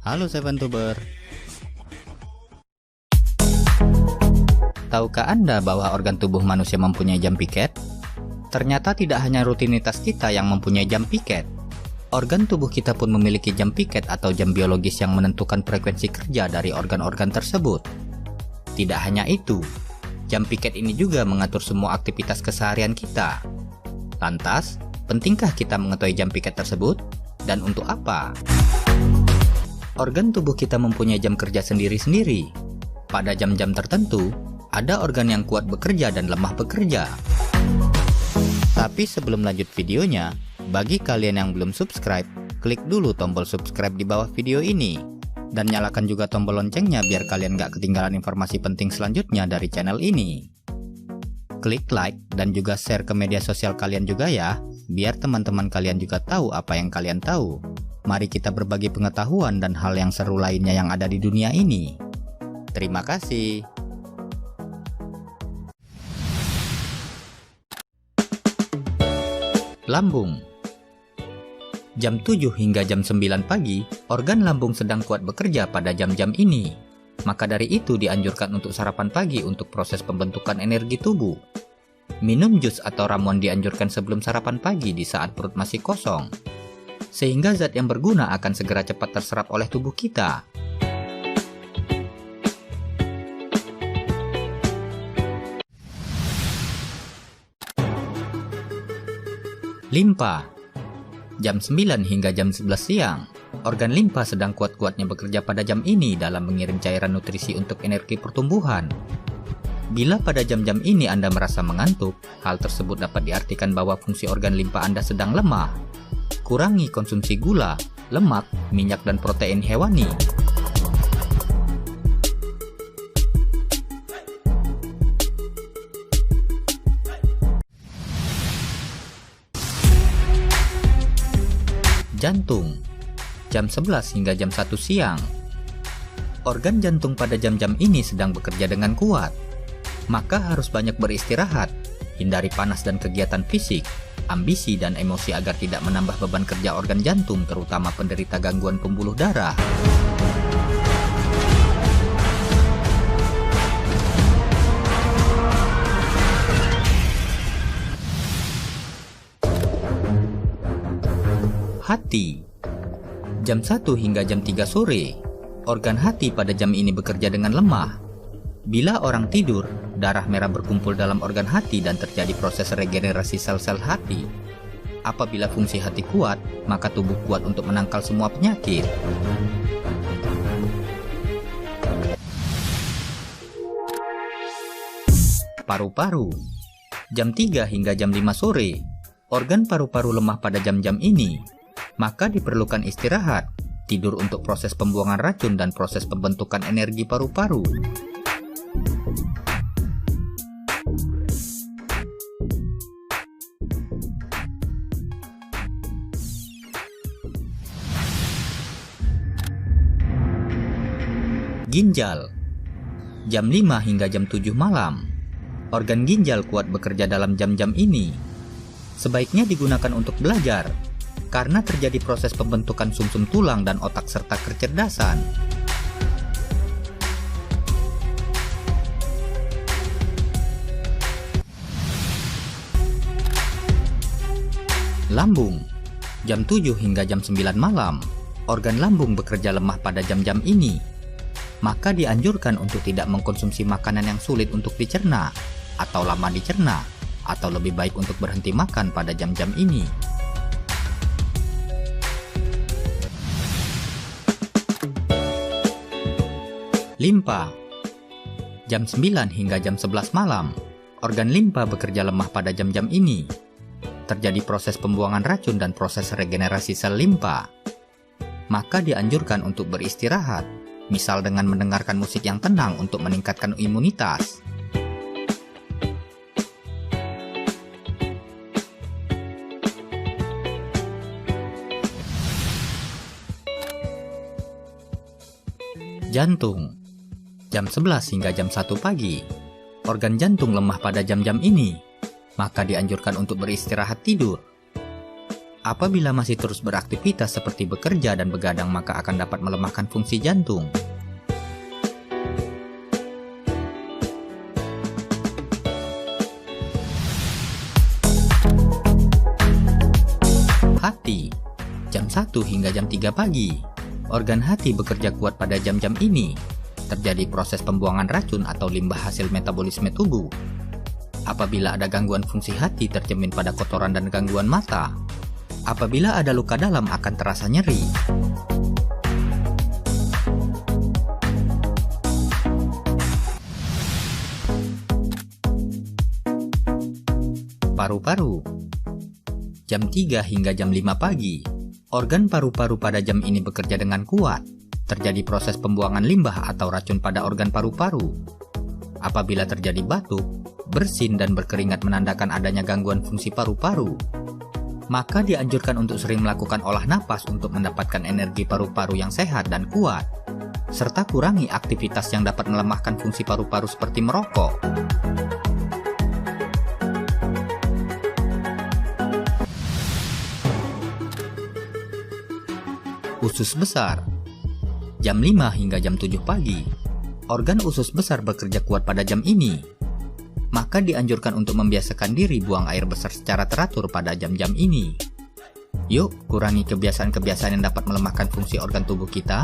Halo Seventuber. Tahukah Anda bahwa organ tubuh manusia mempunyai jam piket? Ternyata tidak hanya rutinitas kita yang mempunyai jam piket. Organ tubuh kita pun memiliki jam piket atau jam biologis yang menentukan frekuensi kerja dari organ-organ tersebut. Tidak hanya itu, jam piket ini juga mengatur semua aktivitas keseharian kita. Lantas, pentingkah kita mengetahui jam piket tersebut? Dan untuk apa? Organ tubuh kita mempunyai jam kerja sendiri-sendiri. Pada jam-jam tertentu, ada organ yang kuat bekerja dan lemah bekerja. Tapi sebelum lanjut videonya, bagi kalian yang belum subscribe, klik dulu tombol subscribe di bawah video ini. Dan nyalakan juga tombol loncengnya biar kalian gak ketinggalan informasi penting selanjutnya dari channel ini. Klik like dan juga share ke media sosial kalian juga ya, biar teman-teman kalian juga tahu apa yang kalian tahu. Mari kita berbagi pengetahuan dan hal yang seru lainnya yang ada di dunia ini. Terima kasih. Lambung. Jam 7 hingga jam 9 pagi, organ lambung sedang kuat bekerja pada jam-jam ini. Maka dari itu dianjurkan untuk sarapan pagi untuk proses pembentukan energi tubuh. Minum jus atau ramuan dianjurkan sebelum sarapan pagi di saat perut masih kosong, sehingga zat yang berguna akan segera cepat terserap oleh tubuh kita. Limpa. Jam 9 hingga jam 11 siang, organ limpa sedang kuat-kuatnya bekerja pada jam ini dalam mengirim cairan nutrisi untuk energi pertumbuhan. Bila pada jam-jam ini Anda merasa mengantuk, hal tersebut dapat diartikan bahwa fungsi organ limpa Anda sedang lemah. Kurangi konsumsi gula, lemak, minyak dan protein hewani. Jantung. Jam 11 hingga jam 1 siang. Organ jantung pada jam-jam ini sedang bekerja dengan kuat. Maka harus banyak beristirahat, hindari panas dan kegiatan fisik, ambisi dan emosi agar tidak menambah beban kerja organ jantung terutama penderita gangguan pembuluh darah. Hati. Jam 1 hingga jam 3 sore, organ hati pada jam ini bekerja dengan lemah. Bila orang tidur, darah merah berkumpul dalam organ hati dan terjadi proses regenerasi sel-sel hati. Apabila fungsi hati kuat, maka tubuh kuat untuk menangkal semua penyakit. Paru-paru. Jam 3 hingga jam 5 sore, organ paru-paru lemah pada jam-jam ini. Maka diperlukan istirahat, tidur untuk proses pembuangan racun dan proses pembentukan energi paru-paru. Ginjal. Jam 5 hingga jam 7 malam, organ ginjal kuat bekerja dalam jam-jam ini. Sebaiknya digunakan untuk belajar, karena terjadi proses pembentukan sumsum tulang dan otak serta kecerdasan. Lambung. Jam 7 hingga jam 9 malam, organ lambung bekerja lemah pada jam-jam ini. Maka dianjurkan untuk tidak mengkonsumsi makanan yang sulit untuk dicerna, atau lama dicerna, atau lebih baik untuk berhenti makan pada jam-jam ini. Limpa. Jam 9 hingga jam 11 malam, organ limpa bekerja lemah pada jam-jam ini. Terjadi proses pembuangan racun dan proses regenerasi sel limpa. Maka dianjurkan untuk beristirahat, misal dengan mendengarkan musik yang tenang untuk meningkatkan imunitas. Jantung. Jam 11 hingga jam 1 pagi, organ jantung lemah pada jam-jam ini, maka dianjurkan untuk beristirahat tidur. Apabila masih terus beraktivitas seperti bekerja dan begadang, maka akan dapat melemahkan fungsi jantung. Hati, jam 1 hingga jam 3 pagi. Organ hati bekerja kuat pada jam-jam ini. Terjadi proses pembuangan racun atau limbah hasil metabolisme tubuh. Apabila ada gangguan fungsi hati tercermin pada kotoran dan gangguan mata. Apabila ada luka dalam akan terasa nyeri. Paru-paru, jam 3 hingga jam 5 pagi. Organ paru-paru pada jam ini bekerja dengan kuat. Terjadi proses pembuangan limbah atau racun pada organ paru-paru. Apabila terjadi batuk, bersin dan berkeringat menandakan adanya gangguan fungsi paru-paru. Maka dianjurkan untuk sering melakukan olah napas untuk mendapatkan energi paru-paru yang sehat dan kuat. Serta kurangi aktivitas yang dapat melemahkan fungsi paru-paru seperti merokok. Usus besar, jam 5 hingga jam 7 pagi. Organ usus besar bekerja kuat pada jam ini. Maka dianjurkan untuk membiasakan diri buang air besar secara teratur pada jam-jam ini. Yuk, kurangi kebiasaan-kebiasaan yang dapat melemahkan fungsi organ tubuh kita.